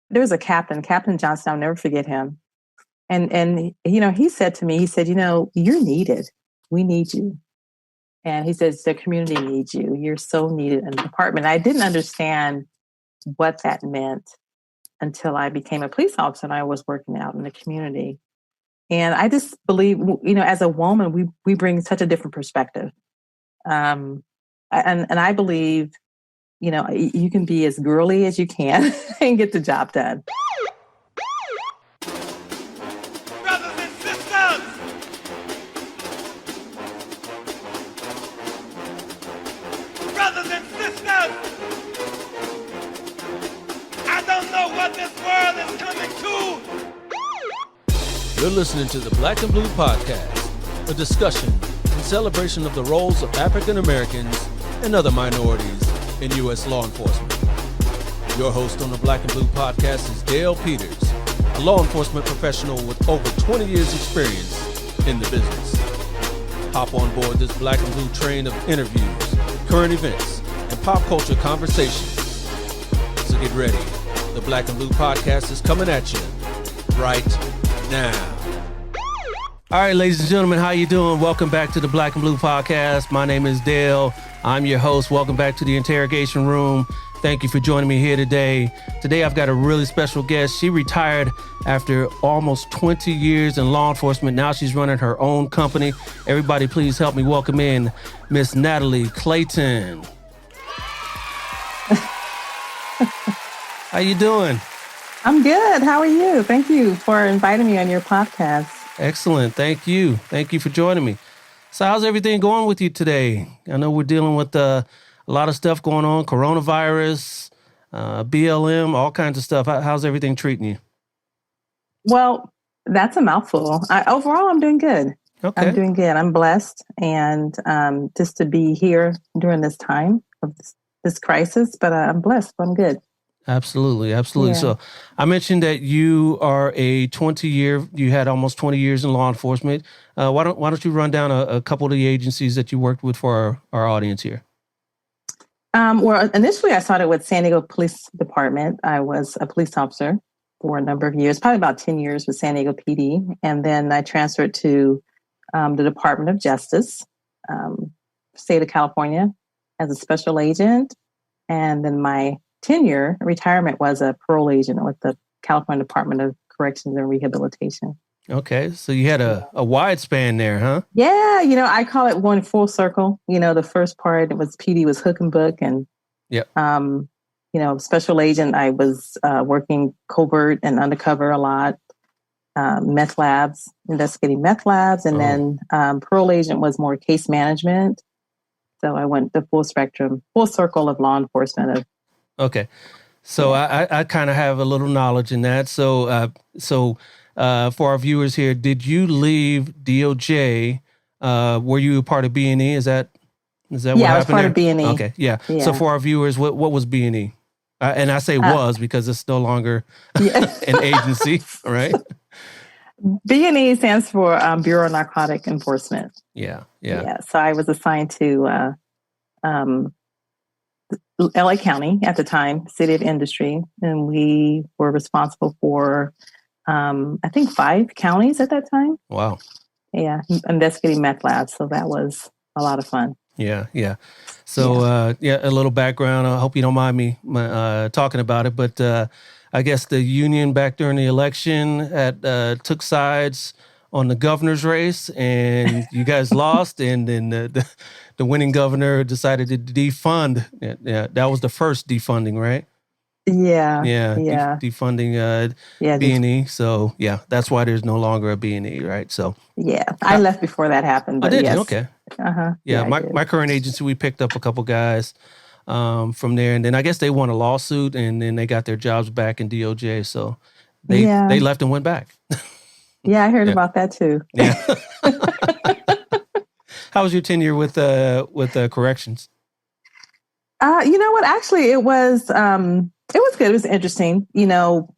there was a Captain Johnson. I'll never forget him. And he said to me, he said, you're needed. We need you. And he says, the community needs you. You're so needed in the department. I didn't understand what that meant until I became a police officer and I was working out in the community. And I just believe, as a woman, we bring such a different perspective. And I believe, you can be as girly as you can and get the job done. Brothers and sisters, brothers and sisters, I don't know what this world is coming to. You're listening to the Black and Blue Podcast, a discussion and celebration of the roles of African Americans and other minorities in U.S. law enforcement. Your host on the Black and Blue Podcast is Dale Peters, a law enforcement professional with over 20 years experience in the business. Hop on board this Black and Blue train of interviews, current events, and pop culture conversations. So get ready. The Black and Blue Podcast is coming at you right now. All right, ladies and gentlemen, how you doing? Welcome back to the Black and Blue Podcast. My name is Dale. I'm your host. Welcome back to the interrogation room. Thank you for joining me here today. Today, I've got a really special guest. She retired after almost 20 years in law enforcement. Now she's running her own company. Everybody, please help me welcome in Miss Natalie Clayton. How you doing? I'm good. How are you? Thank you for inviting me on your podcast. Excellent. Thank you. Thank you for joining me. So how's everything going with you today? I know we're dealing with a lot of stuff going on, coronavirus, BLM, all kinds of stuff. How's everything treating you? Well, that's a mouthful. Overall, I'm doing good. Okay. I'm doing good. I'm blessed. And just to be here during this time of this crisis, but I'm blessed. I'm good. Absolutely. Absolutely. Yeah. So I mentioned that you are you had almost 20 years in law enforcement. Why don't you run down a couple of the agencies that you worked with for our audience here? Well, initially I started with San Diego Police Department. I was a police officer for a number of years, probably about 10 years with San Diego PD. And then I transferred to the Department of Justice, state of California, as a special agent. And then my tenure, retirement, was a parole agent with the California Department of Corrections and Rehabilitation. Okay. So you had a wide span there, huh? Yeah. I call it going full circle. The first part was PD was hook and book. And, yep. Special agent, I was working covert and undercover a lot. Meth labs, investigating meth labs. And then parole agent was more case management. So I went the full spectrum, full circle of law enforcement. Okay. So I kind of have a little knowledge in that. So for our viewers here, did you leave DOJ? Were you a part of B&E? Is that what happened? Yeah, I was part of B&E. Okay, yeah. So for our viewers, what was B&E? And I say was because it's no longer an agency, right? B&E stands for Bureau of Narcotic Enforcement. Yeah. So I was assigned to LA County at the time, City of Industry, and we were responsible for, I think, 5 counties at that time. Wow. Yeah, investigating meth labs. So that was a lot of fun. Yeah. So, a little background. I hope you don't mind me talking about it, but I guess the union back during the election took sides on the governor's race, and you guys lost, and then the winning governor decided to defund. Yeah, that was the first defunding, right? Yeah. Defunding B&E. So that's why there's no longer a B&E, right? So I left before that happened. But did yes. you? Okay. Yeah, my current agency, we picked up a couple guys from there, and then I guess they won a lawsuit, and then they got their jobs back in DOJ. So they left and went back. Yeah, I heard about that too. Yeah. How was your tenure with corrections? You know what? Actually, it was good. It was interesting.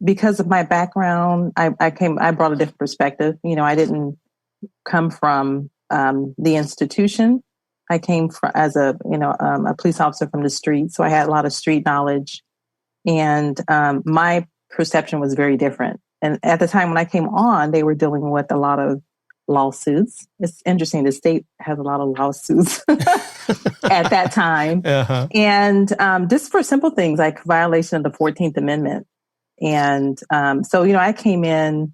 Because of my background, I brought a different perspective. I didn't come from the institution. I came from as a police officer from the street, so I had a lot of street knowledge. And my perception was very different. And at the time when I came on, they were dealing with a lot of lawsuits. It's interesting. The state has a lot of lawsuits at that time. Uh-huh. And just for simple things like violation of the 14th Amendment. And so, I came in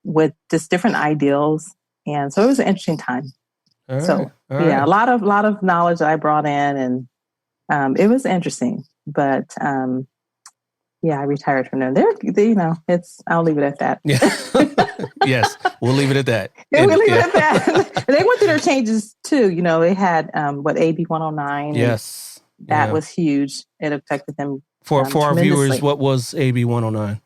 with just different ideals. And so it was an interesting time. All right. So, All right. a lot of knowledge that I brought in, and it was interesting. But I retired from them. I'll leave it at that. Yeah. Yes, we'll leave it at that. Yeah, we'll leave it at that. They went through their changes too. They had AB 109. Yes. That was huge. It affected them. For our viewers, what was AB 109?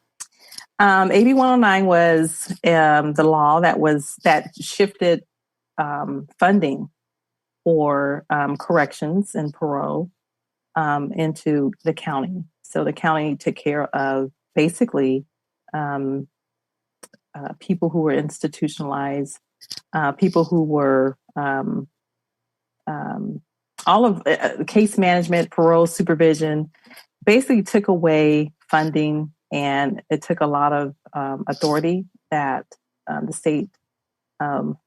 AB 109 was the law that shifted funding for corrections and parole into the county. So the county took care of basically people who were institutionalized, people who were all of case management, parole supervision, basically took away funding, and it took a lot of authority that the state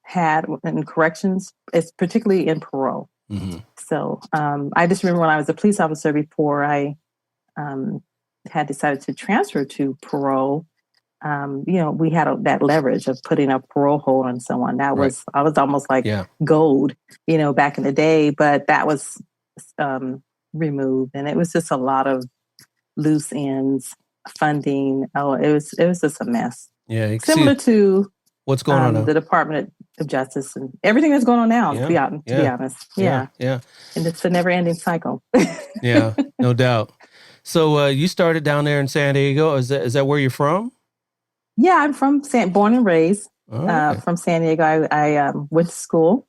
had in corrections, particularly in parole. Mm-hmm. So I just remember when I was a police officer before I had decided to transfer to parole, we had that leverage of putting a parole hold on someone. I was almost like gold, back in the day, but that was removed, and it was just a lot of loose ends, funding. Oh, it was just a mess. Yeah, similar to what's going on now. The Department of Justice and everything that's going on now. To be honest, yeah. And it's a never-ending cycle. Yeah, no doubt. So you started down there in San Diego. Is that where you're from? Yeah, I'm from born and raised from San Diego. I went to school,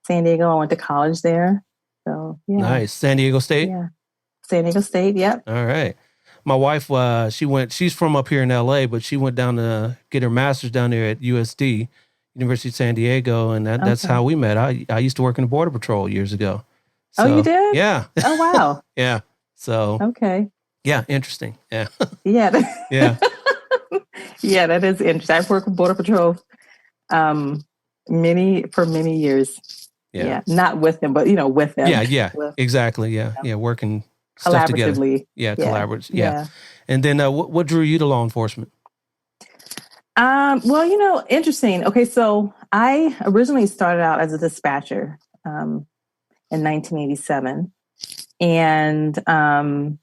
San Diego. I went to college there. So yeah. Nice. San Diego State? Yeah. San Diego State, yep. All right. My wife, she's from up here in LA, but she went down to get her master's down there at USD, University of San Diego, and that's how we met. I used to work in the Border Patrol years ago. So, oh, you did? Yeah. Oh, wow. Yeah. So. Okay. Yeah, interesting. Yeah. Yeah. Yeah. Yeah, that is interesting. I've worked with Border Patrol many years. Yeah. Not with them, but with them. Yeah. Exactly. Yeah. Working stuff together. Yeah, collaboratively. Yeah. And then what drew you to law enforcement? Well, interesting. Okay, so I originally started out as a dispatcher in 1987. And I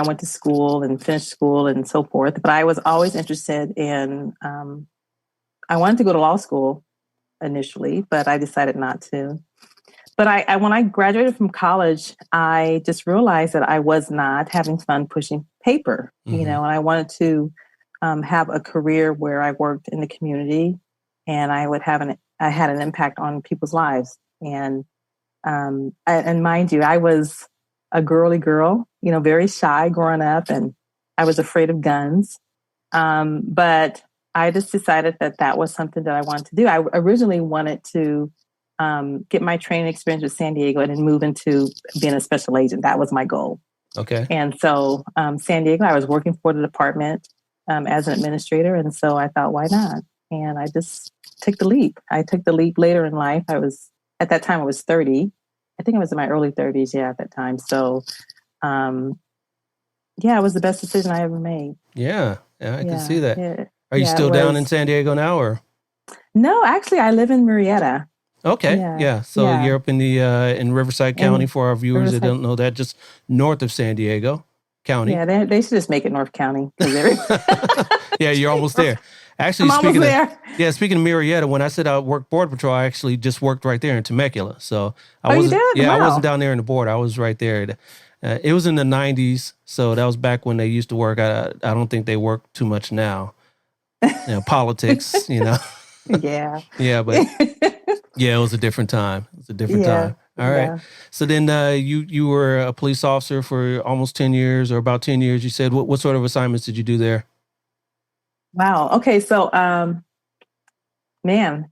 went to school and finished school and so forth, but I was always interested in, I wanted to go to law school initially, but I decided not to. But when I graduated from college, I just realized that I was not having fun pushing paper, and I wanted to have a career where I worked in the community and I had an impact on people's lives. And mind you, I was a girly girl, very shy growing up, and I was afraid of guns. But I just decided that was something that I wanted to do. I originally wanted to get my training experience with San Diego and then move into being a special agent. That was my goal. Okay. And so San Diego, I was working for the department as an administrator. And so I thought, why not? And I just took the leap. I took the leap later in life. At that time, I was 30. I think I was in my early 30s, at that time. So, it was the best decision I ever made. Yeah, I can see that. Yeah, Are you still down in San Diego now, or? No, actually, I live in Marietta. Okay, yeah. So you're up in the in Riverside County for our viewers that don't know that, just north of San Diego County. Yeah, they should just make it North County. Yeah, you're almost there. Actually, speaking of Marietta, when I said I worked Border Patrol, I actually just worked right there in Temecula. So I wasn't. You did? Yeah, wow. I wasn't down there in the border. I was right there. It was in the 90s, so that was back when they used to work. I don't think they work too much now. Politics, Yeah. Yeah, but it was a different time. It was a different time. All right. Yeah. So then you were a police officer for almost 10 years or about 10 years. You said, what sort of assignments did you do there? Wow. Okay. So, man.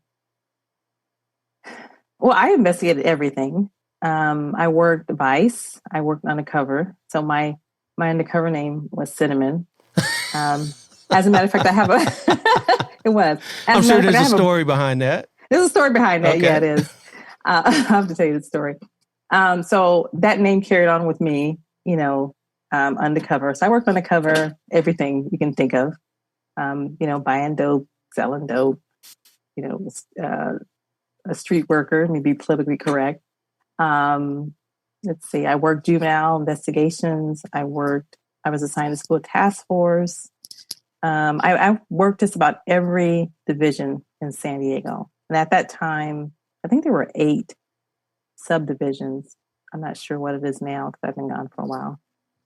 Well, I investigated everything. I worked vice. I worked undercover. So my my undercover name was Cinnamon. As a matter of fact, I have a. It was. I'm sure there's a story behind that. There's a story behind that. Okay. Yeah, it is. I have to tell you the story. So that name carried on with me, undercover. So I worked undercover, everything you can think of, buying dope, selling dope, a street worker, let me be politically correct. Let's see, I worked juvenile investigations. I was assigned to school task force. I worked just about every division in San Diego. And at that time, I think there were 8 subdivisions. I'm not sure what it is now because I've been gone for a while.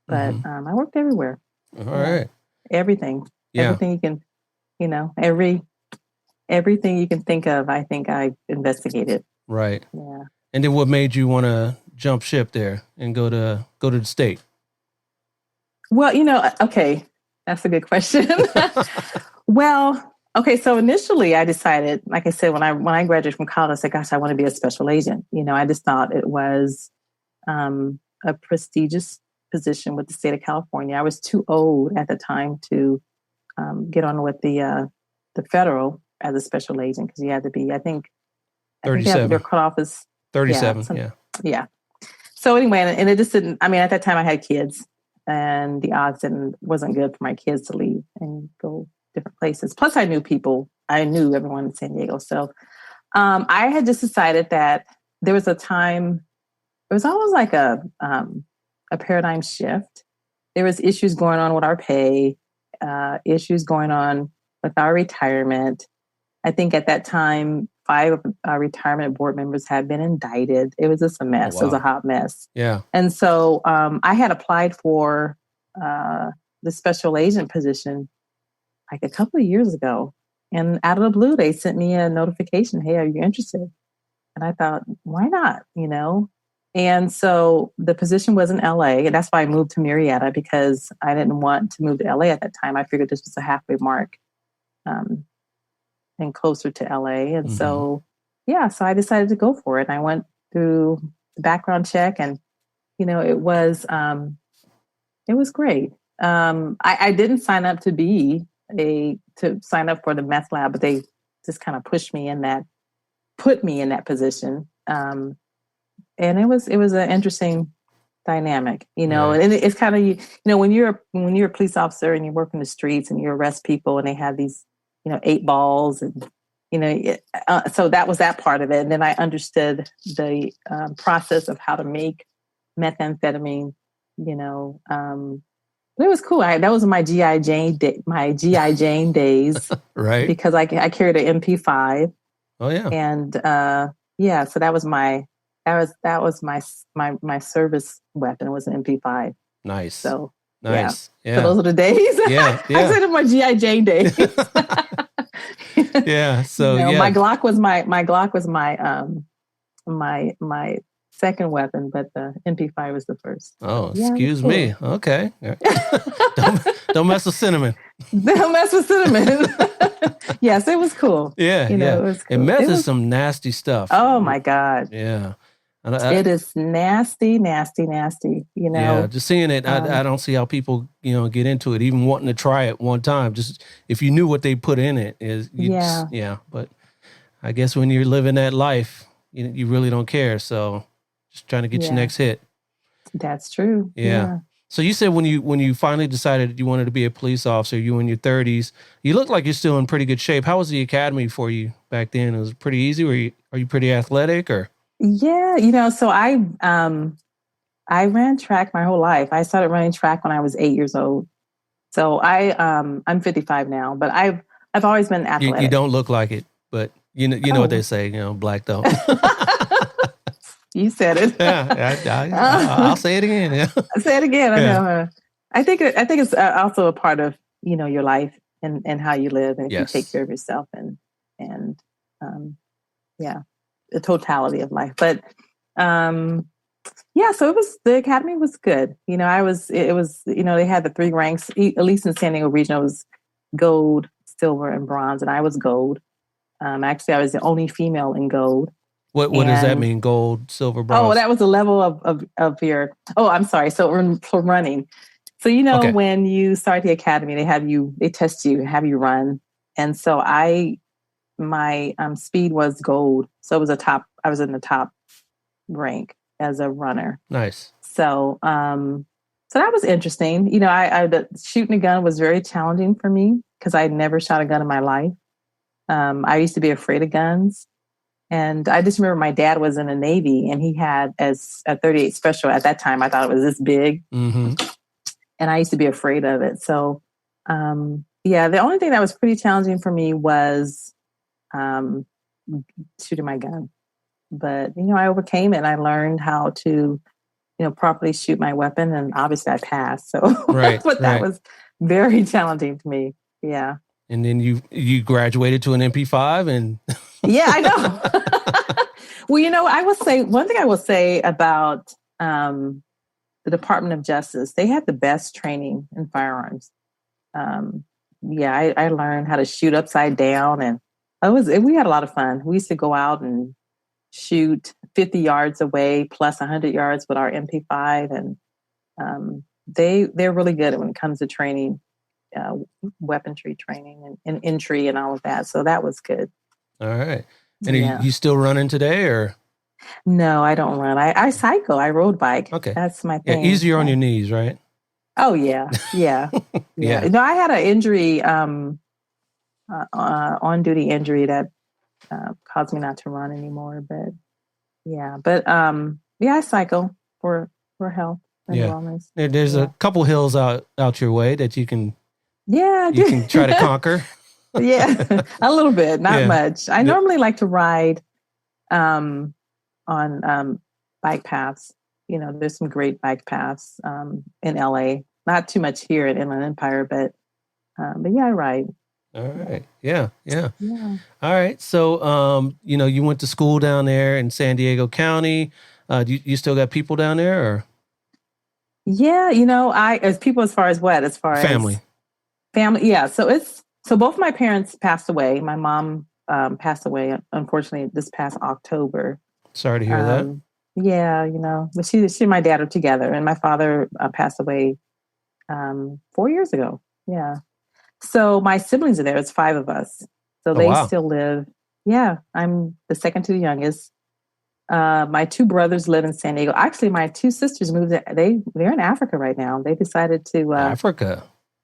But I worked everywhere. All right. Everything. Yeah. Everything you can, everything you can think of, I think I investigated. Right. Yeah. And then what made you want to jump ship there and go to the state? Well, okay, that's a good question. Well, okay, so initially I decided, like I said, when I graduated from college, I said, gosh, I want to be a special agent. I just thought it was a prestigious position with the state of California. I was too old at the time to get on with the federal as a special agent because you had to be, I think 37. Their cutoff is 37. Yeah. So anyway, and it just didn't. I mean, at that time I had kids, and the odds wasn't good for my kids to leave and go different places. Plus, I knew people. I knew everyone in San Diego. So I had just decided that there was a time. It was almost like a paradigm shift. There was issues going on with our pay, issues going on with our retirement. I think at that time, 5 of our retirement board members had been indicted. It was just a mess. Oh, wow. It was a hot mess. Yeah. And so I had applied for the special agent position like a couple of years ago. And out of the blue, they sent me a notification. Hey, are you interested? And I thought, why not? And so the position was in LA. And that's why I moved to Murrieta, because I didn't want to move to LA at that time. I figured this was a halfway mark. And closer to LA. And so I decided to go for it. And I went through the background check and, it was great. I didn't sign up to sign up for the meth lab, but they just kind of put me in that position. And it was an interesting dynamic, Right. and it's kind of, when you're a police officer and you work in the streets and you arrest people and they have these 8 balls and, so that was that part of it. And then I understood the process of how to make methamphetamine, but it was cool. That was my G.I. Jane days. Right. Because I carried an MP5. Oh yeah. And so that was my service weapon was an MP5. Nice. So nice. Yeah. So those are the days. Yeah. I said in my G.I. Jane days. Yeah. So my Glock was my second weapon, but the MP5 was the first. Oh, excuse me. Okay. Don't mess with Cinnamon. Don't mess with Cinnamon. Yes, it was cool. Yeah. It was cool. And meth is some nasty stuff. Oh my God. Yeah. It is nasty. Yeah, just seeing it, I don't see how people, get into it, even wanting to try it one time. Just if you knew what they put in it, but I guess when you're living that life, you really don't care. So just trying to get your next hit. That's true. Yeah. So you said when you finally decided you wanted to be a police officer, you were in your 30s, you look like you're still in pretty good shape. How was the academy for you back then? It was pretty easy. Are you pretty athletic or? Yeah, so I ran track my whole life. I started running track when I was 8 years old. So I'm 55 now, but I've always been athletic. You don't look like it, but you know what they say, black don't. You said it. I'll say it again. Yeah. Say it again. I know. I think it's also a part of your life and how you live, and if you take care of yourself and the totality of life. But so the academy was good. They had the 3 ranks, at least in San Diego region, it was gold, silver, and bronze, and I was gold. Actually, I was the only female in gold. What does that mean? Gold, silver, bronze? Oh, that was the level of your. Oh, I'm sorry. So for running, So, Okay. when you start the academy, they test you, have you run. And so my speed was gold. So I was in the top rank as a runner. Nice. So, so that was interesting. The shooting a gun was very challenging for me because I had never shot a gun in my life. I used to be afraid of guns. And I just remember my dad was in the Navy and he had as a 38 special at that time. I thought it was this big. Mm-hmm. And I used to be afraid of it. So, the only thing that was pretty challenging for me was shooting my gun. But, I overcame it and I learned how to, properly shoot my weapon. And obviously I passed. So, Right, but that right. was very challenging to me. Yeah. And then you graduated to an MP5 and Yeah, I know. Well, I will say one thing I will say about the Department of Justice, they had the best training in firearms. I learned how to shoot upside down and we had a lot of fun. We used to go out and shoot 50 yards away plus 100 yards with our MP5. And they're really good when it comes to training, weaponry training and entry and all of that. So that was good. all right. And are you still running today or? No, I don't run. I cycle. I road bike. Okay. That's my thing. Yeah, easier on your knees, right? Oh, yeah. Yeah. Yeah. No, I had an injury, on-duty injury that caused me not to run anymore. But I cycle for health and wellness. There's a couple hills out your way that you can try to conquer. Yeah, a little bit, not much. I normally like to ride on bike paths. There's some great bike paths in LA. Not too much here at Inland Empire, but I ride. All right. Yeah. All right. So, you went to school down there in San Diego County. You still got people down there or? Yeah. as people as far as what? As far family. as family. Yeah. So both my parents passed away. My mom passed away, unfortunately, this past October. Sorry to hear that. Yeah, but she and my dad are together, and my father passed away 4 years ago. Yeah. So my siblings are there. It's 5 of us. So they still live. Yeah, I'm the second to the youngest. My 2 brothers live in San Diego. Actually, my 2 sisters moved. They're in Africa right now. They decided to Africa.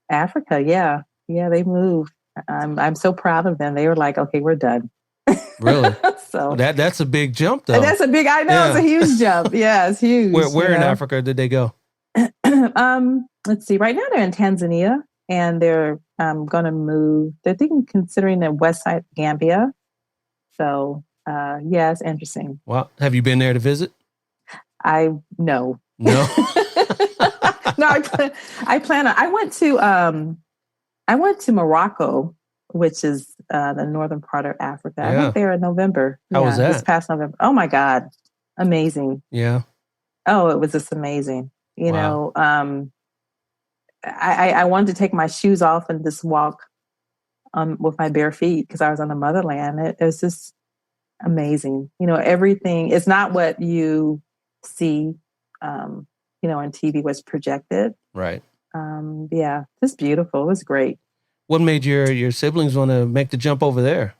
Yeah, they moved. I'm so proud of them. They were like, okay, we're done. Really? So that's a big jump, though. That's a big. I know it's a huge jump. Yeah, it's huge. Where in Africa did they go? Let's see. Right now they're in Tanzania, and they're going to move. They're considering the west side of Gambia. So it's interesting. Well, have you been there to visit? No. No. No, I plan on. I went to Morocco, which is the northern part of Africa. Yeah. I went there in November. How was that? This past November. Oh my God, amazing! Yeah. Oh, it was just amazing. I wanted to take my shoes off and just walk with my bare feet because I was on the motherland. It was just amazing. Everything. It's not what you see, on TV was projected. Right. It's beautiful. It was great. What made your siblings want to make the jump over there?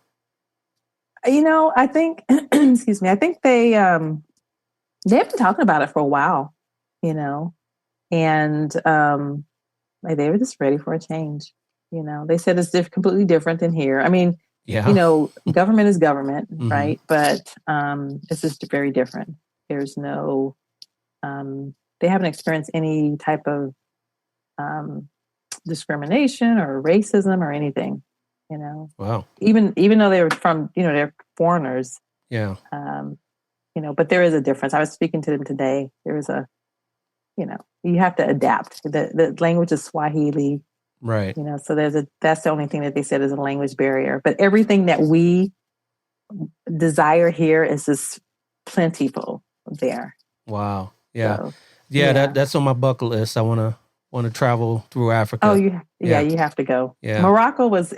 I think, excuse me, I think they've been talking about it for a while, and they were just ready for a change. They said it's completely different than here. I mean, government is government, Mm-hmm. right? But it's just very different. There's no, they haven't experienced any type of discrimination or racism or anything, Wow. Even though they were from, they're foreigners. Yeah. But there is a difference. I was speaking to them today. There is you have to adapt. The language is Swahili. Right. So that's the only thing that they said is a language barrier. But everything that we desire here is just plentiful there. Wow. Yeah. So, That's on my bucket list. I want to travel through Africa. Oh, you have to go. Yeah. Morocco was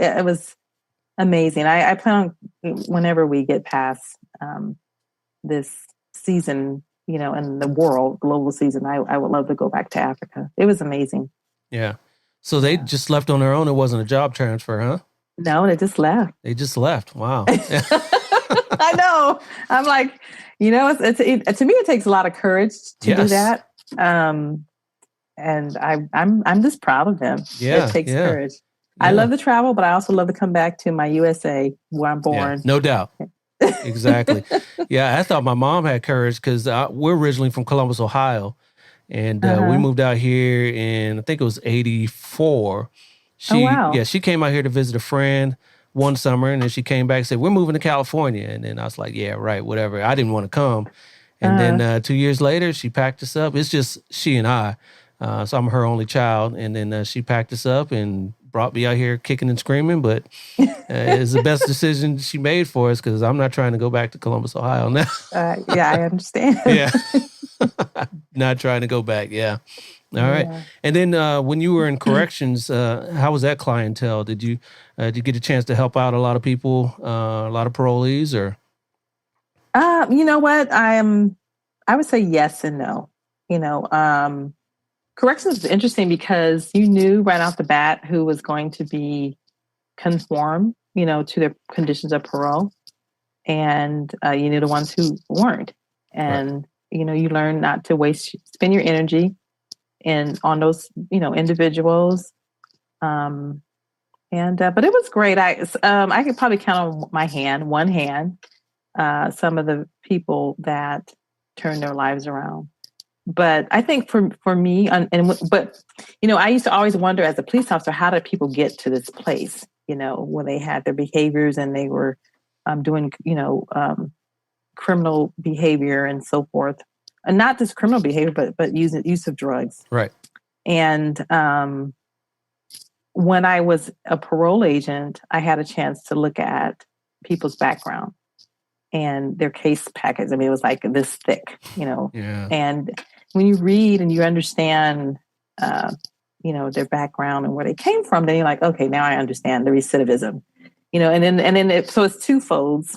amazing. I plan on whenever we get past this season, in the global season, I would love to go back to Africa. It was amazing. Yeah. So they just left on their own. It wasn't a job transfer, huh? No, they just left. They just left. Wow. I know. I'm like, to me, it takes a lot of courage to do that. And I'm just proud of them. Yeah. It takes courage. Yeah. I love to travel, but I also love to come back to my USA where I'm born. Yeah, no doubt. Exactly. Yeah. I thought my mom had courage because we're originally from Columbus, Ohio. And we moved out here in, I think it was 84. She came out here to visit a friend one summer, and then she came back and said, we're moving to California. And then I was like, yeah, right, whatever. I didn't want to come. And then 2 years later, she packed us up. It's just she and I. So I'm her only child. And then she packed us up and brought me out here kicking and screaming. But it's the best decision she made for us because I'm not trying to go back to Columbus, Ohio now. Yeah, I understand. Yeah. Not trying to go back. Yeah. All right. Yeah. And then when you were in corrections, how was that clientele? Did you get a chance to help out a lot of people, a lot of parolees, or? You know what? I would say yes and no. Corrections is interesting because you knew right off the bat who was going to be conform, to the conditions of parole, and you knew the ones who weren't. And you learn not to spend your energy on those, individuals. But it was great. I could probably count on one hand, some of the people that turned their lives around. But I think for me, I used to always wonder as a police officer, how did people get to this place, where they had their behaviors and they were doing, criminal behavior and so forth. And not just criminal behavior, but use of drugs. Right. And when I was a parole agent, I had a chance to look at people's background and their case package. I mean, it was like this thick, Yeah. And when you read and you understand, their background and where they came from, then you're like, okay, now I understand the recidivism, and then so it's twofold.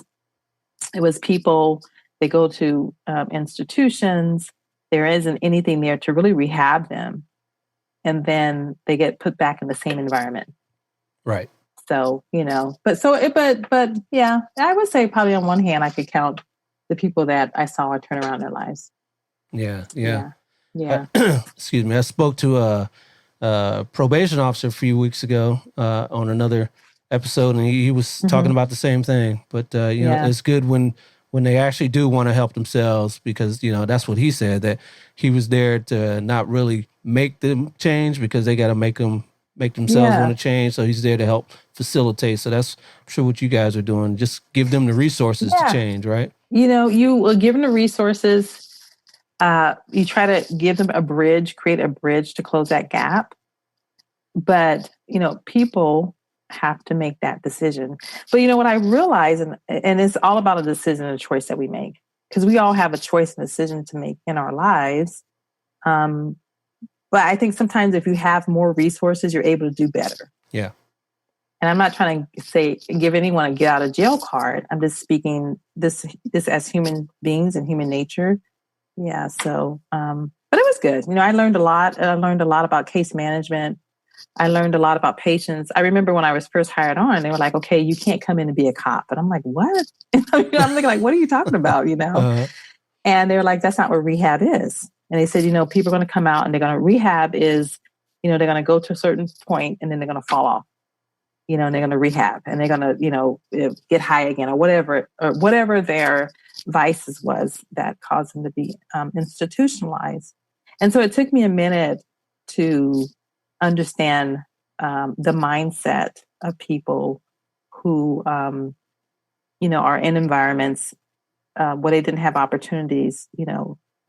It was people, they go to institutions, there isn't anything there to really rehab them. And then they get put back in the same environment. Right. So, but yeah, I would say probably on one hand, I could count the people that I saw turn around their lives. Yeah. Excuse me. I spoke to a probation officer a few weeks ago on another episode, and he was talking about the same thing. But it's good when they actually do want to help themselves, because that's what he said, that he was there to not really make them change because they got to make themselves want to change. So he's there to help facilitate. So that's, I'm sure, what you guys are doing. Just give them the resources to change, right? You will give them the resources. You try to give them create a bridge to close that gap. But, people have to make that decision. But what I realize, and it's all about a decision and a choice that we make, because we all have a choice and decision to make in our lives. But I think sometimes if you have more resources, you're able to do better. Yeah. And I'm not trying to give anyone a get out of jail card. I'm just speaking this as human beings and human nature. Yeah. So, but it was good. I learned a lot. I learned a lot about case management. I learned a lot about patience. I remember when I was first hired on, they were like, okay, you can't come in and be a cop. And I'm like, what? I'm thinking like, what are you talking about? And they were like, that's not what rehab is. And they said, people are going to come out and rehab is, they're going to go to a certain point and then they're going to fall off, and they're going to rehab and they're going to, get high again or whatever their vices was that caused them to be institutionalized. And so it took me a minute to understand the mindset of people who, are in environments where they didn't have opportunities,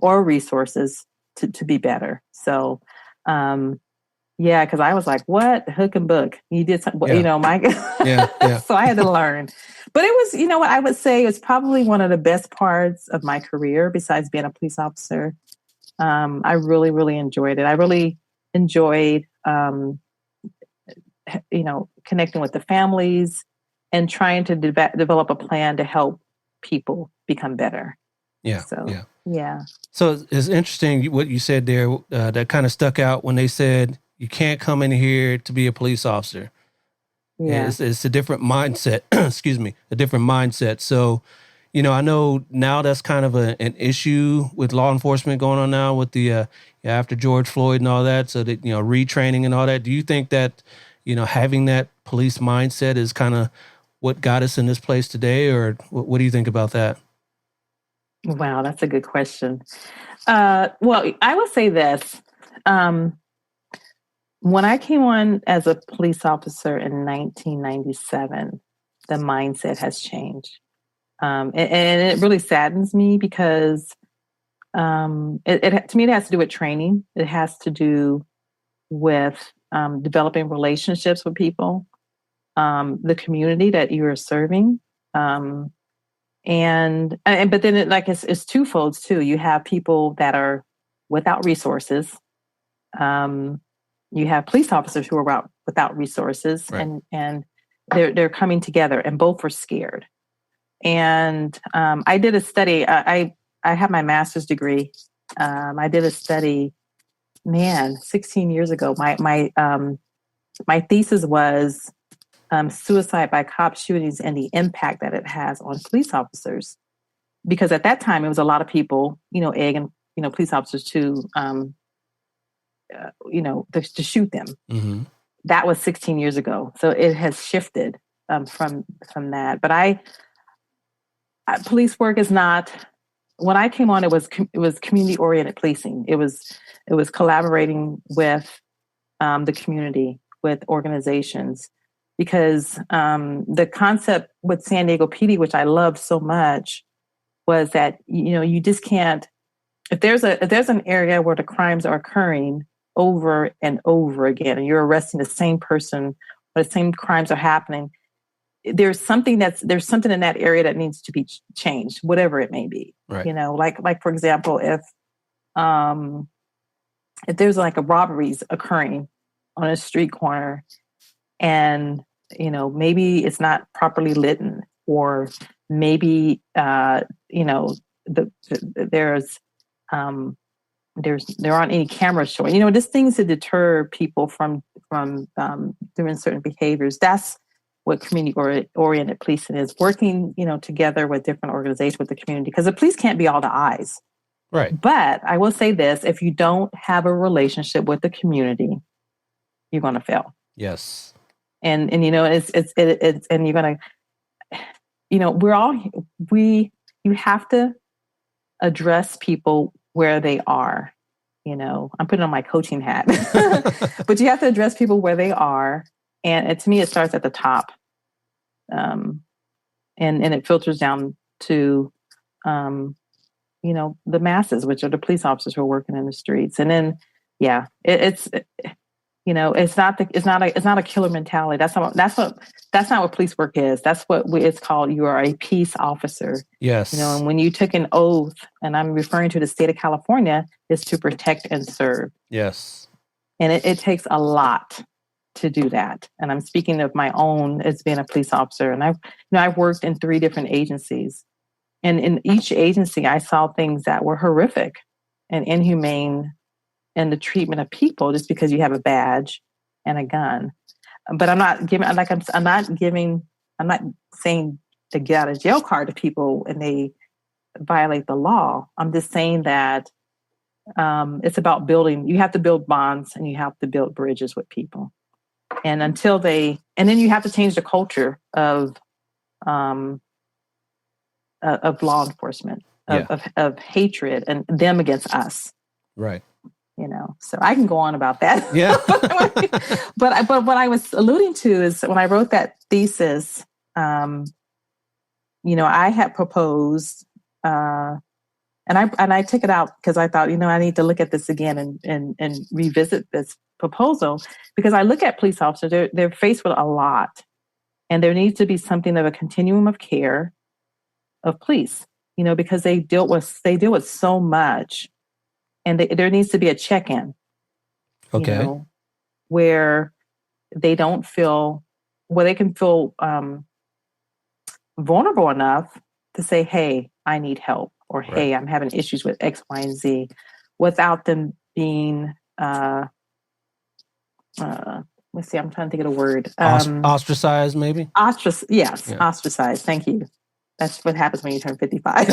or resources to be better. So, because I was like, what? Hook and book. You did something, my yeah. So I had to learn. But it was, what I would say is probably one of the best parts of my career besides being a police officer. I really, really enjoyed it. I really enjoyed, connecting with the families and trying to develop a plan to help people become better. Yeah. So, yeah. So it's interesting what you said there. That kind of stuck out when they said you can't come in here to be a police officer. Yeah. It's a different mindset. Excuse me, a different mindset. So, I know now that's kind of an issue with law enforcement going on now with the after George Floyd and all that. So that retraining and all that. Do you think that having that police mindset is kind of what got us in this place today, or what do you think about that? Wow, that's a good question. Well, I would say this. When I came on as a police officer in 1997, the mindset has changed. And it really saddens me because to me, it has to do with training. It has to do with developing relationships with people, the community that you are serving. But then it's twofold too. You have people that are without resources. You have police officers who are without resources, right. and they're coming together, and both are scared. And I did a study. I have my master's degree. I did a study, 16 years ago. My thesis was suicide by cop shootings and the impact that it has on police officers. Because at that time, it was a lot of people, egging, police officers to shoot them. Mm-hmm. That was 16 years ago. So it has shifted from that. But police work is not, when I came on, it was community oriented policing. It was collaborating with the community, with organizations, because the concept with San Diego PD, which I loved so much, was that, you just can't, if there's an area where the crimes are occurring over and over again, and you're arresting the same person, or the same crimes are happening, there's something in that area that needs to be changed, whatever it may be. Right. Like for example, if there's like a robberies occurring on a street corner, and maybe it's not properly lit, or maybe there aren't any cameras showing. Just things to deter people from doing certain behaviors. That's what community oriented policing is, working together with different organizations, with the community, because the police can't be all the eyes. Right. But I will say this: if you don't have a relationship with the community, you're going to fail. Yes. And it's and you're going to, you have to address people where they are. I'm putting on my coaching hat, but you have to address people where they are. And to me, it starts at the top, and it filters down to, the masses, which are the police officers who are working in the streets. And then, it's not a killer mentality. That's not what police work is. That's what it's called. You are a peace officer. Yes. And when you took an oath, and I'm referring to the state of California, is to protect and serve. Yes. And it takes a lot to do that. And I'm speaking of my own as being a police officer. And I've worked in 3 different agencies. And in each agency, I saw things that were horrific and inhumane in the treatment of people just because you have a badge and a gun. But I'm not saying to get out of jail card to people and they violate the law. I'm just saying that it's about building. You have to build bonds, and you have to build bridges with people. And then you have to change the culture of law enforcement, of hatred and them against us. Right. So I can go on about that. Yeah. but what I was alluding to is when I wrote that thesis, I had proposed, and I took it out because I thought, I need to look at this again and revisit this proposal, because I look at police officers, they're faced with a lot, and there needs to be something of a continuum of care of police, because they deal with so much. And there needs to be a check-in, okay, where they don't feel, where they can feel vulnerable enough to say, "Hey, I need help," or right. "Hey, I'm having issues with X, Y, and Z," without them being let's see, I'm trying to think of the word. Ostracized, maybe? Yes, Yeah. ostracized. Thank you. That's what happens when you turn 55.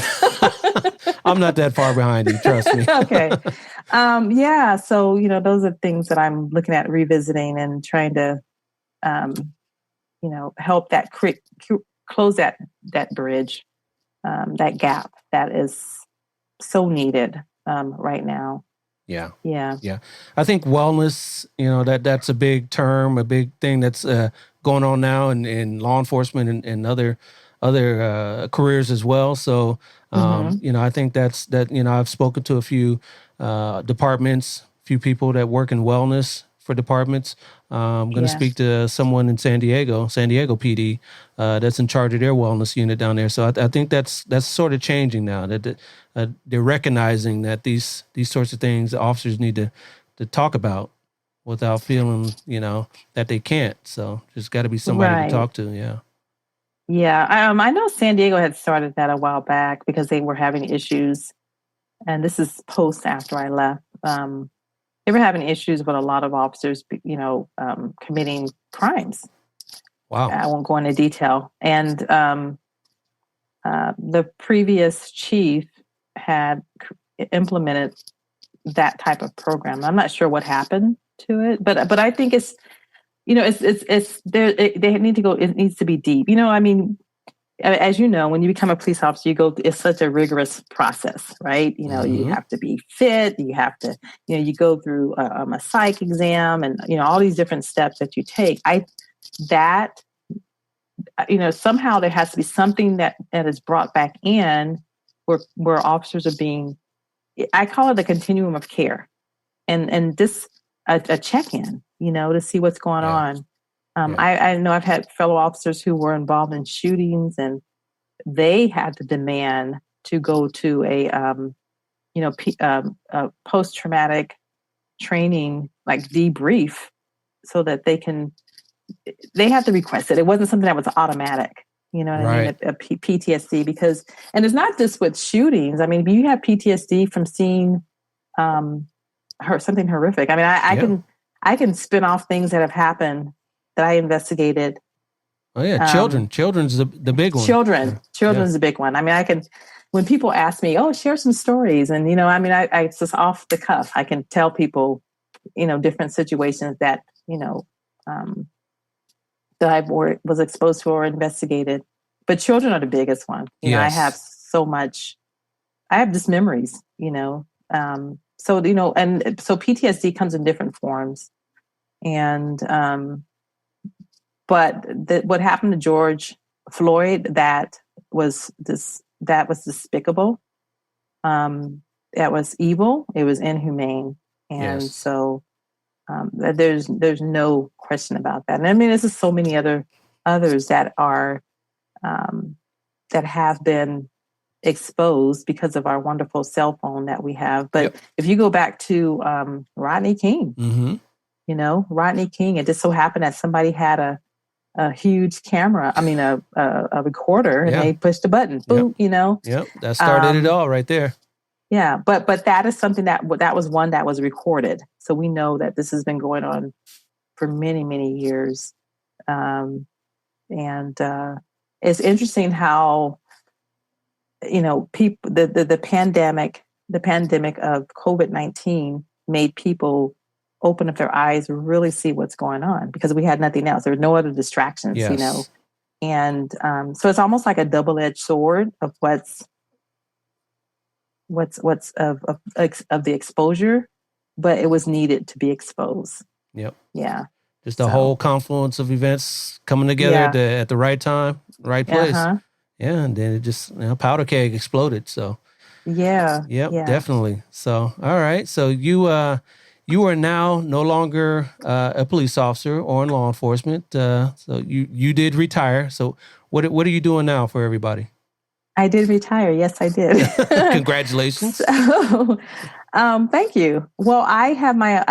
I'm not that far behind you, trust me. Okay. Yeah. So, those are things that I'm looking at revisiting and trying to, help that close that bridge, that gap that is so needed right now. Yeah. Yeah. Yeah. I think wellness, that's a big term, a big thing that's going on now in law enforcement and other careers as well. So, I think I've spoken to a few departments, few people that work in wellness for departments. I'm going to speak to someone in San Diego PD, that's in charge of their wellness unit down there. So I think that's sort of changing now, that they're recognizing that these sorts of things the officers need to talk about without feeling, that they can't. So there's got to be somebody to talk to. Yeah. Yeah. I know San Diego had started that a while back because they were having issues, and this is post after I left. They were having issues with a lot of officers, committing crimes. Wow. I won't go into detail. And the previous chief had implemented that type of program. I'm not sure what happened to it, but I think it's there. They need to go. It needs to be deep. As you know, when you become a police officer, it's such a rigorous process, right? You have to be fit. You have to, you go through a psych exam and, all these different steps that you take. Somehow there has to be something that is brought back in where officers are being, I call it a continuum of care, and this a check-in, to see what's going on. I know I've had fellow officers who were involved in shootings, and they had to demand to go to a post-traumatic training, like debrief, so that they had to request it. It wasn't something that was automatic. You know what I mean? A PTSD, because, and it's not just with shootings. I mean, if you have PTSD from seeing something horrific, I mean, I can spin off things that have happened that I investigated. Oh yeah, children's the big one. Children's the big one. I mean, when people ask me, "Oh, share some stories," and I it's just off the cuff. I can tell people, different situations that that I was exposed to or investigated. But children are the biggest one. I have so much. I have just memories. So and so PTSD comes in different forms, and but what happened to George Floyd, that was despicable. That was evil. It was inhumane, and so there's no question about that. And I mean, there's just so many others that are that have been exposed because of our wonderful cell phone that we have. But if you go back to Rodney King, Rodney King, it just so happened that somebody had a huge camera. I mean, a recorder, and they pushed a button. Boom, that started it all right there. Yeah, but that is something that was one that was recorded, so we know that this has been going on for many, many years, and it's interesting how people the pandemic of COVID-19 made people open up their eyes, really see what's going on, because we had nothing else. There were no other distractions, and so it's almost like a double-edged sword of what's of the exposure, but it was needed to be exposed. Yep. Yeah. Just the whole confluence of events coming together at the right time, right place. Yeah, and then it just powder keg exploded. So definitely. So all right. So you are now no longer a police officer or in law enforcement. So you did retire. So what are you doing now for everybody? I did retire. Yes, I did. Congratulations. So, thank you. Well, I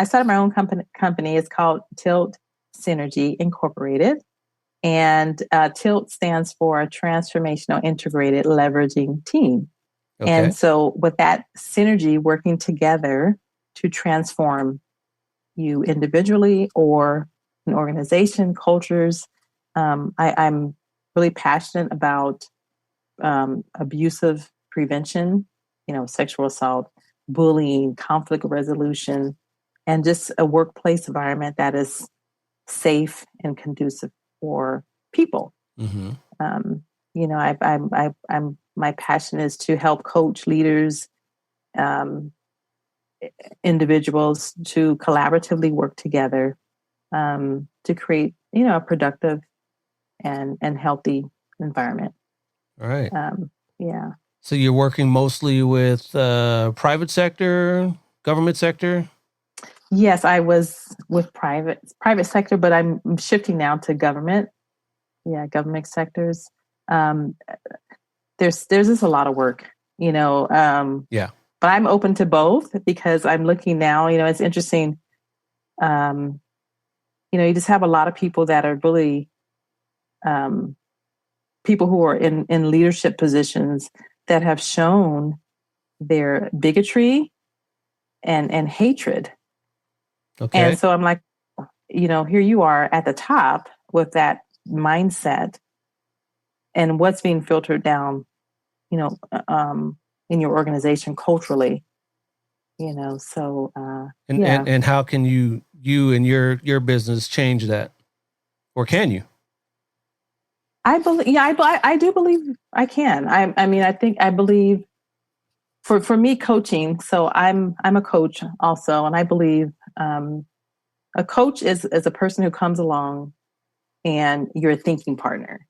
started my own company. It's called Tilt Synergy Incorporated. And TILT stands for Transformational Integrated Leveraging Team. Okay. And so with that synergy, working together to transform, you individually or an organization, cultures. I'm really passionate about abusive prevention, sexual assault, bullying, conflict resolution, and just a workplace environment that is safe and conducive for people. Mm-hmm. I'm my passion is to help coach leaders, individuals to collaboratively work together to create, a productive and healthy environment. All right. Yeah. So you're working mostly with private sector, government sector? Yes, I was with private sector, but I'm shifting now to government. Yeah, government sectors. Um, there's just a lot of work, Yeah. but I'm open to both because I'm looking now. It's interesting. You just have a lot of people that are really people who are in leadership positions that have shown their bigotry and hatred. Okay. And so I'm like, here you are at the top with that mindset, and what's being filtered down, in your organization culturally, So, and how can you and your business change that, or can you? I believe, I do believe I can. I believe for me coaching. So I'm a coach also, and I believe a coach is a person who comes along and you're a thinking partner.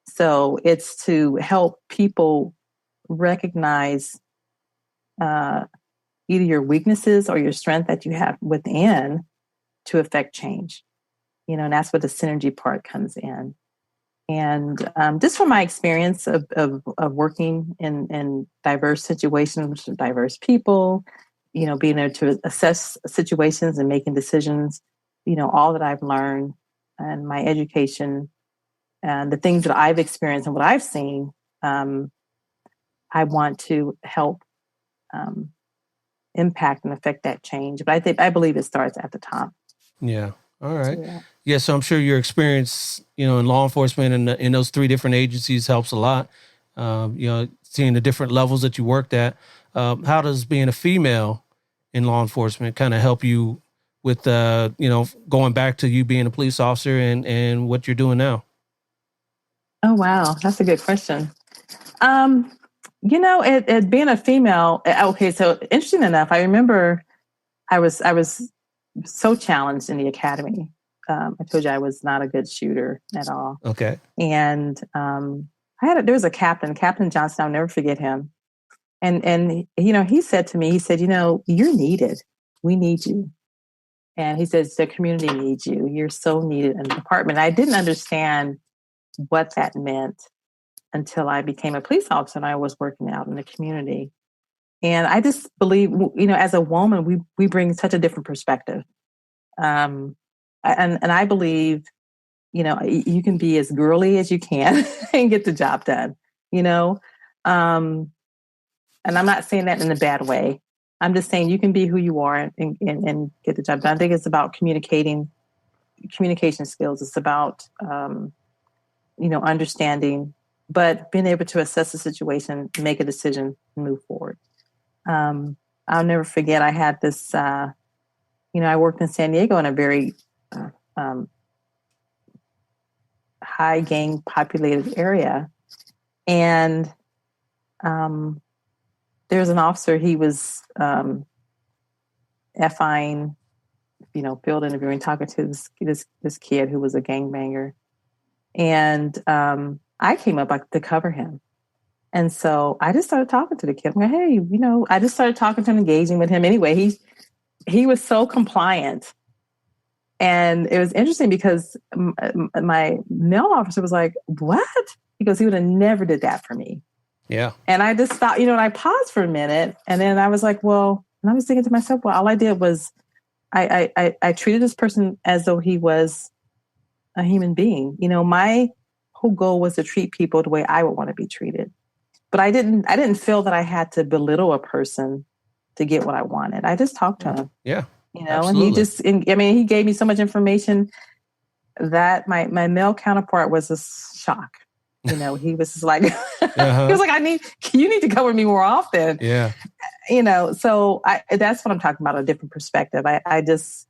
So it's to help people recognize either your weaknesses or your strength that you have within to affect change. And that's where the synergy part comes in. And just from my experience of working in diverse situations with diverse people, being able to assess situations and making decisions, all that I've learned and my education and the things that I've experienced and what I've seen, I want to help impact and affect that change. But I believe it starts at the top. Yeah. All right. So, Yeah. So I'm sure your experience, in law enforcement and in those three different agencies helps a lot. Seeing the different levels that you worked at. How does being a female in law enforcement kind of help you with, going back to you being a police officer and what you're doing now? Oh, wow. That's a good question. It being a female, okay, so interesting enough, I remember I was so challenged in the academy. I told you I was not a good shooter at all. Okay. And there was a Captain Johnson, I'll never forget him. And he said to me, he said, you're needed. We need you. And he says, the community needs you. You're so needed in the department. I didn't understand what that meant until I became a police officer and I was working out in the community. And I just believe, as a woman, we bring such a different perspective. And I believe, you can be as girly as you can and get the job done, and I'm not saying that in a bad way. I'm just saying you can be who you are and get the job done. I think it's about communication skills. It's about, understanding, but being able to assess the situation, make a decision, and move forward. I'll never forget, I had this, I worked in San Diego in a very high gang populated area. And there's an officer, he was FIing, field interviewing, talking to this kid who was a gangbanger. And I came up to cover him. And so I just started talking to the kid. I'm like, hey, I just started talking to him, engaging with him. Anyway, he was so compliant. And it was interesting because my male officer was like, what? He goes, he would have never did that for me. Yeah. And I just thought, and I paused for a minute. And then I was like, well, and I was thinking to myself, well, all I did was I treated this person as though he was a human being. My whole goal was to treat people the way I would want to be treated. But I didn't feel that I had to belittle a person to get what I wanted. I just talked to him. Yeah. And Absolutely. he gave me so much information that my male counterpart was a shock. He was just like, he was like, you need to come with me more often. Yeah. So that's what I'm talking about, a different perspective. I just,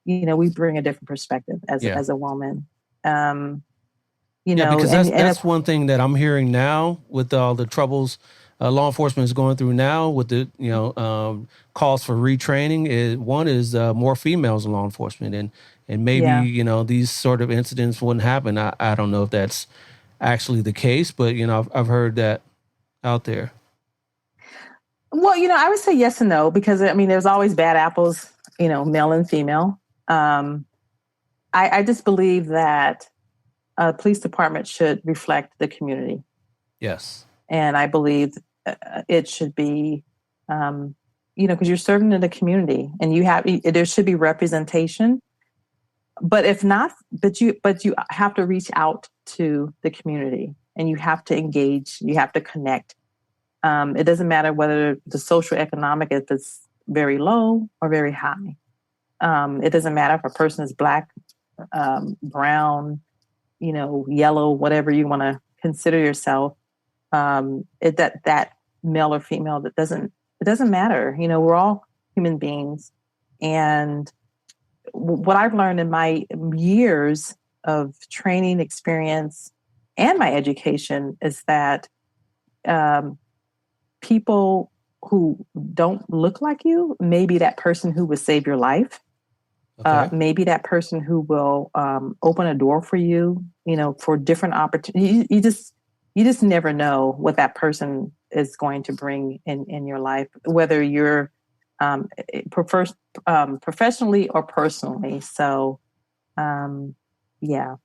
we bring a different perspective as a woman. Because that's one thing that I'm hearing now with all the troubles law enforcement is going through now with the calls for retraining. One is more females in law enforcement, and maybe these sort of incidents wouldn't happen. I don't know if that's actually the case, but I've heard that out there. Well, I would say yes and no, because there's always bad apples, male and female. I just believe that a police department should reflect the community. Yes. And I believe it should be, because you're serving in the community, and there should be representation. But if not, but you have to reach out to the community, and you have to engage, you have to connect. It doesn't matter whether the social economic, if it's very low or very high. It doesn't matter if a person is black, brown, yellow, whatever you want to consider yourself. That male or female, it doesn't matter. We're all human beings. And what I've learned in my years of training experience and my education is that people who don't look like you may be that person who will save your life. Okay. Maybe that person who will open a door for you, for different opportunities. You just never know what that person is going to bring in your life, whether you're professionally or personally. So, yeah.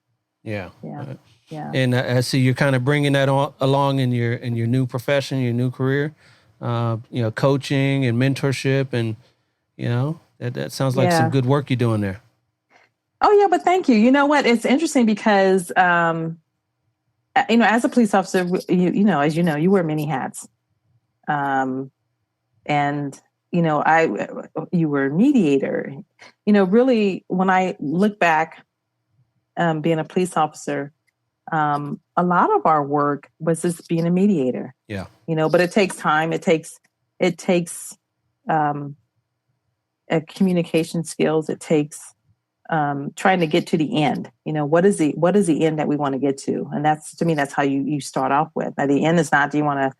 And I see you're kind of bringing that along in your new profession, your new career, coaching and mentorship, and that sounds like some good work you're doing there. Oh yeah, but thank you. You know what? It's interesting because as a police officer, you wear many hats, and you were a mediator. Really, when I look back, being a police officer, a lot of our work was just being a mediator. Yeah. But it takes time. It takes communication skills. It takes trying to get to the end. What is the end that we want to get to? And that's how you start off with. Now, the end is not, do you want to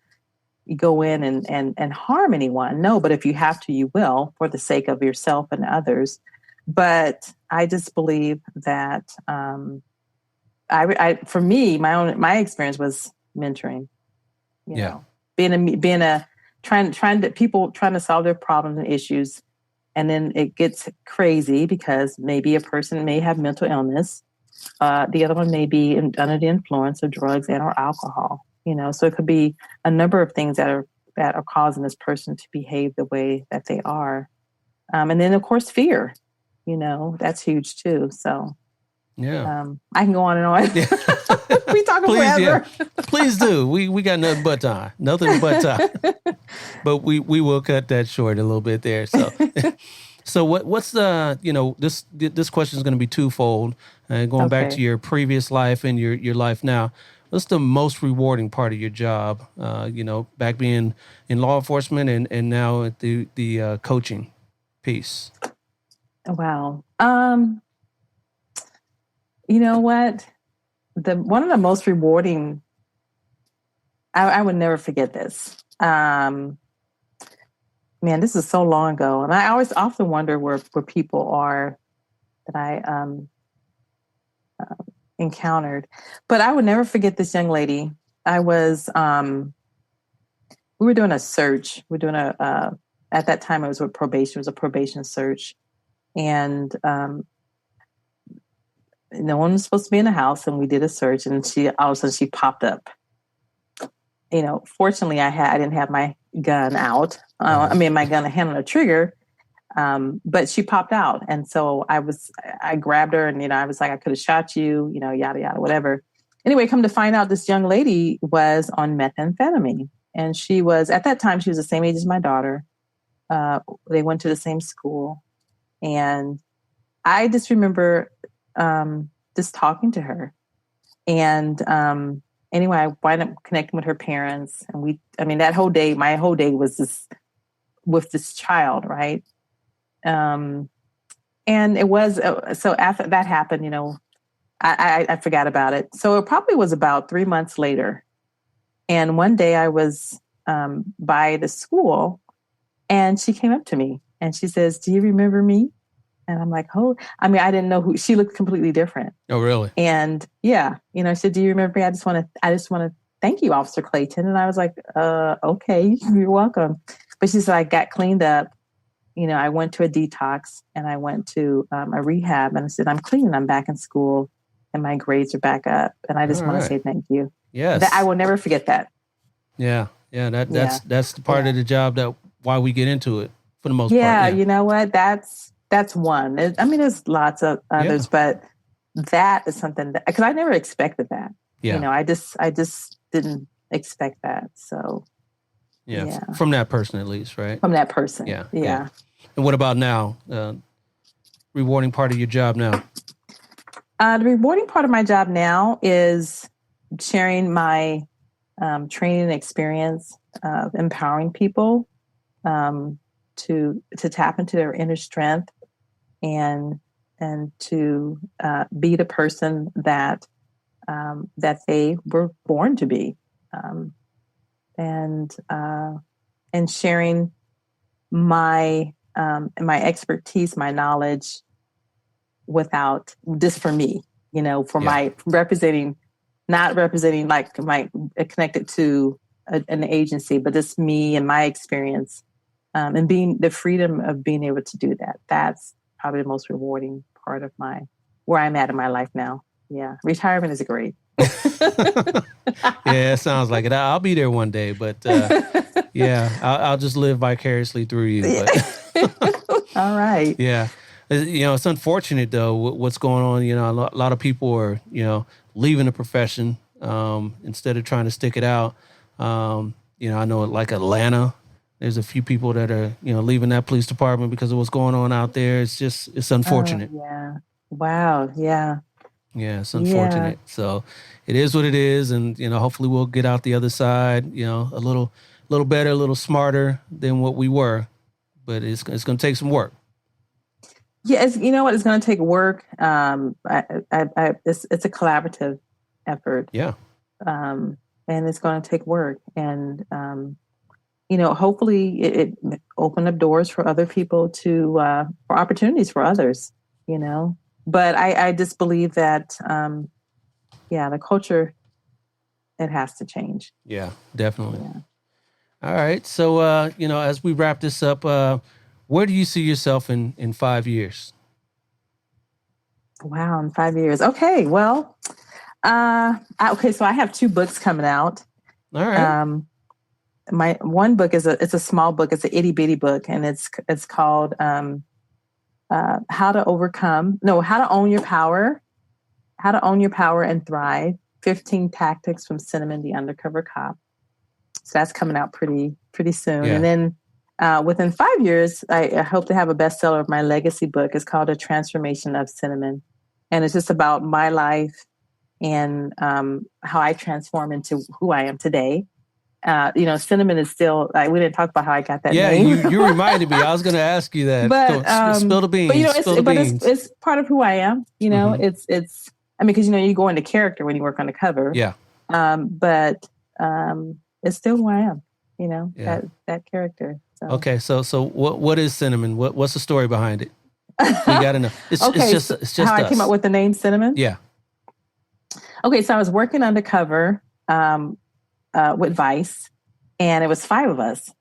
go in and harm anyone? No, but if you have to, you will, for the sake of yourself and others. But I just believe that for me, my experience was mentoring. Trying to solve their problems and issues. And then it gets crazy because maybe a person may have mental illness. The other one may be under the influence of drugs and or alcohol. So it could be a number of things that are causing this person to behave the way that they are. And then of course, fear, that's huge too. So I can go on and on. We talk forever. Yeah. Please do. We got nothing but time. But we will cut that short a little bit there. So, what's the this question is going to be twofold. Going back to your previous life and your life now. What's the most rewarding part of your job? Back being in law enforcement and now at the coaching piece. Wow. You know what? One of the most rewarding, I would never forget this. Man, this is so long ago. And I always often wonder where people are that I encountered. But I would never forget this young lady. We were doing a search. We're doing at that time it was with probation. It was a probation search. And no one was supposed to be in the house, and we did a search, and all of a sudden she popped up. Fortunately I didn't have my gun out. My gun hand on the trigger, but she popped out. And so I grabbed her and, I was like, I could have shot you, yada, yada, whatever. Anyway, come to find out this young lady was on methamphetamine, and she was, at that time, she was the same age as my daughter. They went to the same school. And I just remember just talking to her. And anyway, I wound up connecting with her parents. And that whole day, my whole day was just with this child, right? And it was, so after that happened, I forgot about it. So it probably was about 3 months later. And one day I was by the school and she came up to me and she says, "Do you remember me?" And I'm like, "Oh," I didn't know who she looked completely different. Oh, really? And yeah, she said, "Do you remember me? I just want to thank you, Officer Clayton." And I was like, "Okay, you're welcome." But she said, "I got cleaned up. I went to a detox and I went to a rehab." And I said, "I'm clean. I'm back in school and my grades are back up. And I just want to say thank you." Yes. I will never forget that. Yeah. Yeah. That's the part of the job why we get into it for the most part. Yeah. You know what? That's one. There's lots of others, but that is something because I never expected that. Yeah. I just didn't expect that. So yeah. From that person, at least, right? From that person. Yeah. Yeah. And what about now? Rewarding part of your job now? The rewarding part of my job now is sharing my training experience of empowering people to tap into their inner strength and to be the person that they were born to be, and sharing my expertise, my knowledge, without just for me, for my not representing like my connected to an agency, but just me and my experience, and being the freedom of being able to do that. That's probably the most rewarding part of where I'm at in my life now. Yeah. Retirement is great. Yeah, it sounds like it. I'll be there one day, but I'll just live vicariously through you. But. All right. Yeah. It's unfortunate though, what's going on. A lot of people are, leaving the profession instead of trying to stick it out. I know like Atlanta, there's a few people that are, leaving that police department because of what's going on out there. It's unfortunate. Yeah. Wow. Yeah. Yeah, it's unfortunate. Yeah. So it is what it is. And, hopefully we'll get out the other side, a little better, a little smarter than what we were. But it's going to take some work. Yeah, it's going to take work. It's a collaborative effort. Yeah. And it's going to take work. And, hopefully it opened up doors for other people for opportunities for others, But I just believe that, the culture, it has to change. Yeah, definitely. Yeah. All right. So, as we wrap this up, where do you see yourself in 5 years? Wow, in 5 years. Okay, well, so I have 2 books coming out. All right. My one book it's a small book. It's an itty bitty book, and it's called How to Own Your Power, How to Own Your Power and Thrive, 15 Tactics from Cinnamon, the Undercover Cop. So that's coming out pretty soon. Yeah. And then within 5 years, I hope to have a bestseller of my legacy book. It's called A Transformation of Cinnamon. And it's just about my life and how I transform into who I am today. Cinnamon is still, we didn't talk about how I got that name. Yeah, you reminded me. I was going to ask you that. But, spill the beans. But, it's part of who I am. It's because, you go into character when you work on the cover. Yeah. But it's still who I am, that character. So. Okay, so what is Cinnamon? What's the story behind it? We got to know. It's just how us. I came up with the name Cinnamon? Yeah. Okay, so I was working undercover with Vice, and it was 5 of us,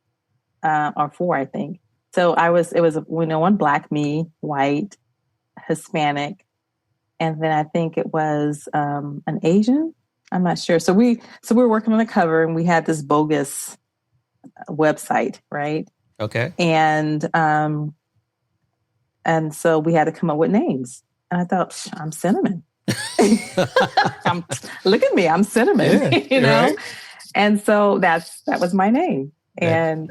or 4, I think. So it was one Black, me, white, Hispanic, and then I think it was an Asian. I'm not sure. So we were working on the cover, and we had this bogus website, right? Okay. And so we had to come up with names. And I thought, I'm Cinnamon. Look at me, I'm Cinnamon. Yeah, right. And so that was my name. And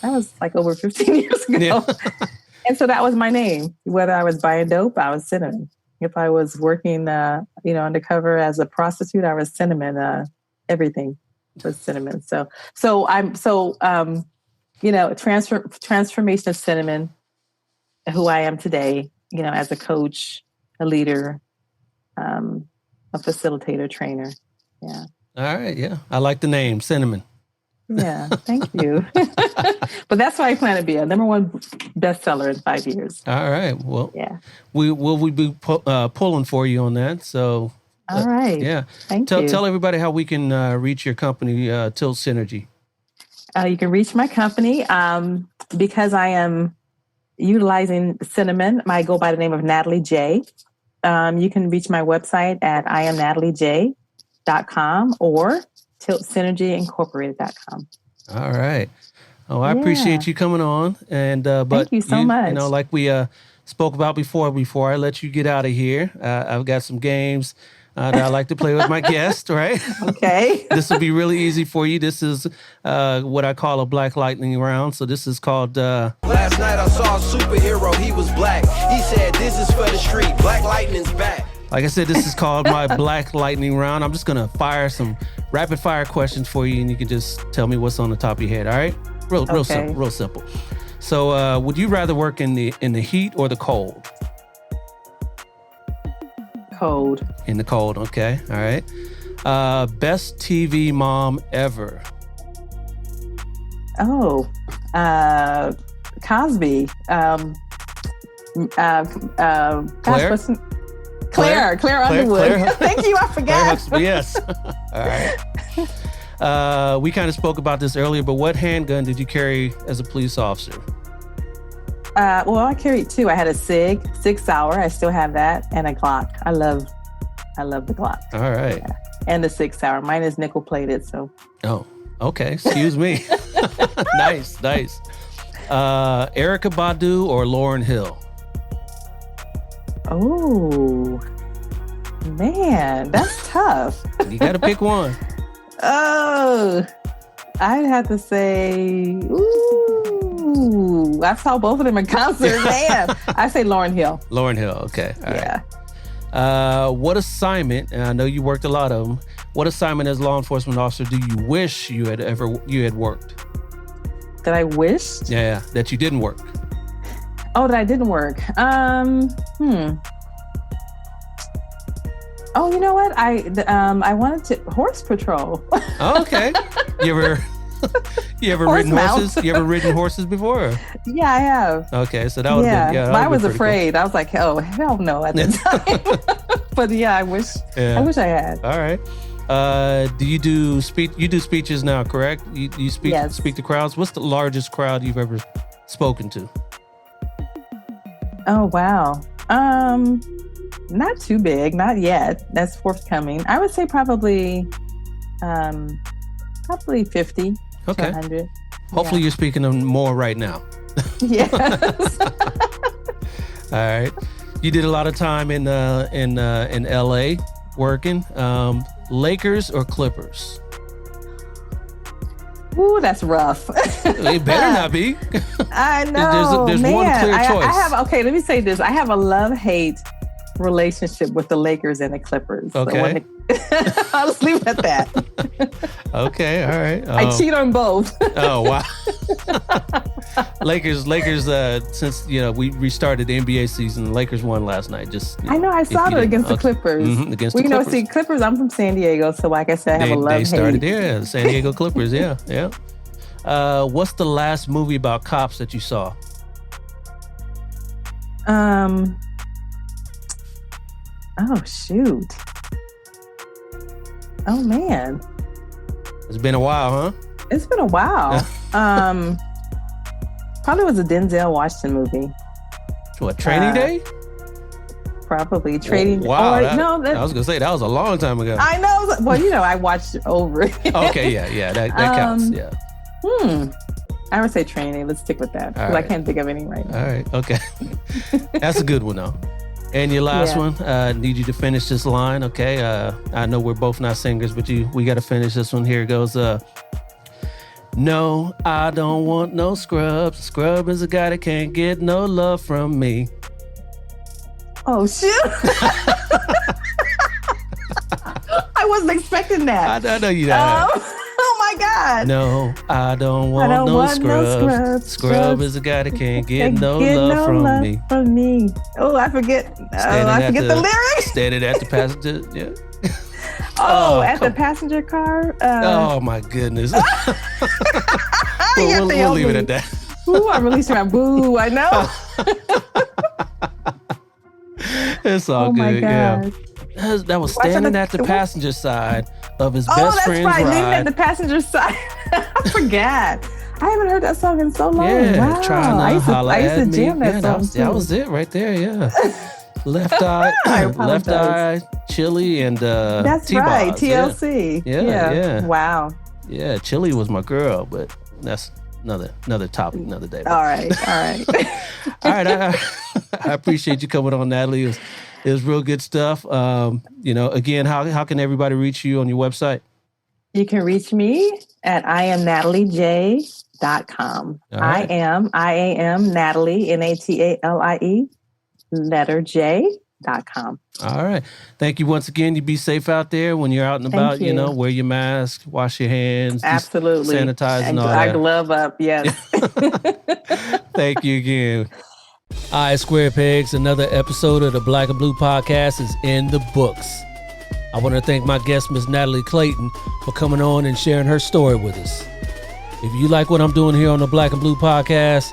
That was like over 15 years ago. Yeah. And so that was my name. Whether I was buying dope, I was Cinnamon. If I was working, undercover as a prostitute, I was Cinnamon. Everything was Cinnamon. Transformation of Cinnamon, who I am today, as a coach, a leader, a facilitator, trainer. Yeah. All right. Yeah. I like the name, Cinnamon. Yeah. Thank you. But that's why I plan to be a #1 bestseller in 5 years. All right. Well, yeah. We'll be pulling for you on that. So. All right. Yeah. Thank you. Tell everybody how we can reach your company, Tilt Synergy. You can reach my company because I am utilizing Cinnamon. I go by the name of Natalie J. You can reach my website at IamNatalieJ.com or TiltSynergyIncorporated.com. All right. Oh, I appreciate you coming on. And but thank you so much. Like we spoke about before I let you get out of here, I've got some games that I like to play with my guests, right? Okay. This will be really easy for you. This is what I call a Black Lightning round. So this is called... Last night I saw a superhero. He was black. He said, "This is for the street. Black Lightning's back." Like I said, this is called my Black Lightning round. I'm just going to fire some rapid fire questions for you, and you can just tell me what's on the top of your head, all right? Real simple. So would you rather work in the heat or the cold? Cold. In the cold, okay. All right. Best TV mom ever? Oh, Cosby. Claire Underwood. Thank you, I forgot. Yes. All right. We kind of spoke about this earlier, but what handgun did you carry as a police officer? Well, I carried 2. I had a Sig Sauer. I still have that, and a Glock. I love the Glock. All right. Yeah. And the Sig Sauer. Mine is nickel plated, so. Oh, okay. Excuse me. Nice. Erykah Badu or Lauryn Hill? Oh, man, that's tough. You got to pick one. Oh, I'd have to say, ooh, I saw both of them in concert. Man, I say Lauryn Hill. Lauryn Hill, okay. All yeah. Right. What assignment, and I know you worked a lot of them, what assignment as a law enforcement officer do you wish you had worked? That I wished? Yeah, that you didn't work. Oh, that I didn't work. Oh, you know what? I wanted to horse patrol. Oh, okay. You ever ridden horses? You ever ridden horses before? Or? Yeah, I have. Okay, so that would have been, but I was afraid. Cool. I was like, oh, hell no at the time. But yeah, I wish I had. All right. Do you do speech? You do speeches now, correct? You speak to crowds. What's the largest crowd you've ever spoken to? Oh, wow. Not too big, not yet. That's forthcoming. I would say probably 50 to 100. Hopefully you're speaking them more right now. Yes. All right. You did a lot of time in LA working. Lakers or Clippers? Ooh, that's rough. It better not be. I know. There's one clear choice. Okay, let me say this. I have a love-hate relationship with the Lakers and the Clippers. Okay. So I'll just leave it at that. Okay, all right. I cheat on both. Oh, wow. Lakers, since we restarted the NBA season, the Lakers won last night. I know, I saw it against the Clippers. Mm-hmm, against the Clippers. Clippers, I'm from San Diego, so like I said, I have a love-hate. They started there, San Diego Clippers, yeah. What's the last movie about cops that you saw? Oh, shoot. Oh, man. It's been a while, huh? It's been a while. Probably was a Denzel Washington movie. What, Training Day? Probably. Training Day. Wow. I was going to say, that was a long time ago. I know. Well, I watched it over. Okay, yeah. That counts, yeah. I would say Training Day. Let's stick with that. Because I can't think of any right now. All right, okay. That's a good one, though. And your last one, need you to finish this line, okay? I know we're both not singers, but we got to finish this one. Here it goes. No, I don't want no scrubs. Scrub is a guy that can't get no love from me. Oh, shoot. I wasn't expecting that. I know you not. Oh, my God. No, I don't want no scrubs. Scrub is a guy that can't get no love from me. Oh, I forget. I forget the lyrics. Standing at the passenger. Yeah. At the passenger car. Oh my goodness. we'll leave it at that. Ooh, I'm releasing my boo. I know. It's all good. Yeah. That was standing at the passenger side of his best friend's ride. Oh, that's right. Leaving at the passenger side. I forgot. I haven't heard that song in so long. Yeah, wow. trying to holler at me. I used to jam that song too. That was it right there. Yeah. Left eye, chili, and that's T-bars. Right, TLC. Yeah. Wow. Yeah, chili was my girl, but that's another topic, another day. All right. All right. I appreciate you coming on, Natalie. It was real good stuff. Again, how can everybody reach you on your website? You can reach me at IamNatalieJ.com. Right. I am Natalie, Natalie, letter J.com. All right. Thank you once again. You be safe out there when you're out and about. Wear your mask, wash your hands. Absolutely. Sanitize and all that. I glove up, yes. Thank you again. All right, Square Pegs, another episode of the Black and Blue Podcast is in the books. I want to thank my guest, Ms. Natalie Clayton, for coming on and sharing her story with us. If you like what I'm doing here on the Black and Blue Podcast,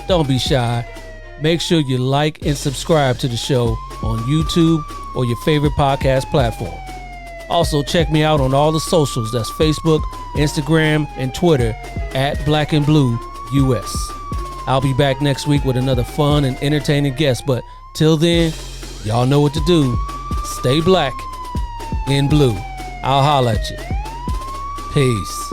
don't be shy. Make sure you like and subscribe to the show on YouTube or your favorite podcast platform. Also, check me out on all the socials. That's Facebook, Instagram, and Twitter at Black and Blue US. I'll be back next week with another fun and entertaining guest. But till then, y'all know what to do. Stay black in blue. I'll holler at you. Peace.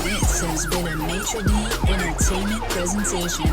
This has been a Maitre D' Entertainment presentation.